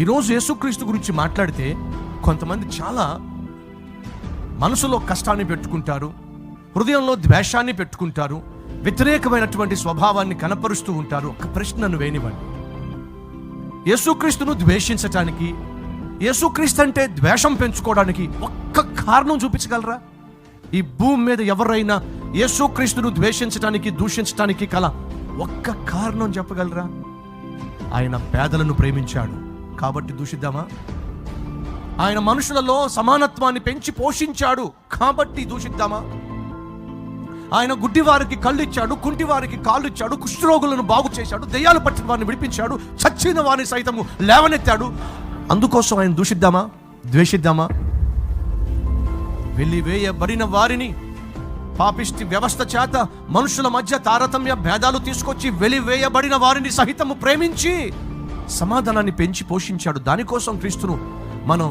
ఈరోజు యేసుక్రీస్తు గురించి మాట్లాడితే కొంతమంది చాలా మనసులో కష్టాన్ని పెట్టుకుంటారు, హృదయంలో ద్వేషాన్ని పెట్టుకుంటారు, వ్యతిరేకమైనటువంటి స్వభావాన్ని కనపరుస్తూ ఉంటారు. ఒక ప్రశ్నను వేయనివ్వండి, యేసుక్రీస్తును ద్వేషించటానికి, యేసుక్రీస్తు అంటే ద్వేషం పెంచుకోవడానికి ఒక్క కారణం చూపించగలరా? ఈ భూమి మీద ఎవరైనా యేసుక్రీస్తును ద్వేషించటానికి, దూషించటానికి కల ఒక్క కారణం చెప్పగలరా? ఆయన పేదలను ప్రేమించాడు కాబట్టి దూషిద్దామా? ఆయన మనుషులలో సమానత్వాన్ని పెంచి పోషించాడు కాబట్టి దూషిద్దామా? ఆయన గుడ్డివారికి కళ్ళు ఇచ్చాడు, కుంటివారికి కాళ్ళు ఇచ్చాడు, కుష్ఠరోగులను బాగు చేశాడు, దెయ్యాలు పట్టిన వారిని విడిపించాడు, చచ్చిన వారిని సైతము లేవనెత్తాడు. అందుకోసం ఆయన దూషిద్దామా? ద్వేషిద్దామా? వెలివేయబడిన వారిని, పాపిష్టి వ్యవస్థ చేత మనుషుల మధ్య తారతమ్య భేదాలు తీసుకొచ్చి వెలివేయబడిన వారిని సహితము ప్రేమించి సమాధానాన్ని పెంచి పోషించాడు. దానికోసం క్రీస్తును మనం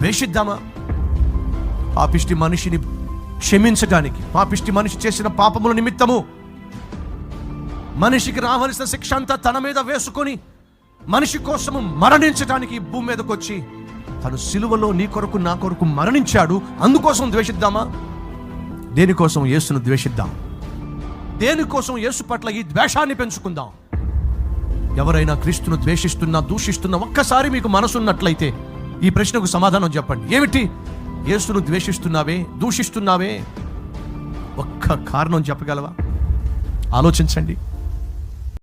ద్వేషిద్దామా? పాపిష్టి మనిషిని క్షమించడానికి, పాపిష్టి మనిషి చేసిన పాపముల నిమిత్తము మనిషికి రావలసిన శిక్ష అంతా తన మీద వేసుకొని మనిషి కోసము మరణించడానికి భూమి మీదకి వచ్చి తను సిలువలో నీ కొరకు నా కొరకు మరణించాడు. అందుకోసం ద్వేషిద్దామా? దేనికోసం యేసును ద్వేషిద్దాం? దేనికోసం యేసు పట్ల ఈ ద్వేషాన్ని పెంచుకుందాం? ఎవరైనా క్రీస్తును ద్వేషిస్తున్నా, దూషిస్తున్నా ఒక్కసారి మీకు మనసున్నట్లయితే ఈ ప్రశ్నకు సమాధానం చెప్పండి. ఏమిటి? యేసును ద్వేషిస్తున్నావే, దూషిస్తున్నావే, ఒక్క కారణం చెప్పగలవా? ఆలోచించండి.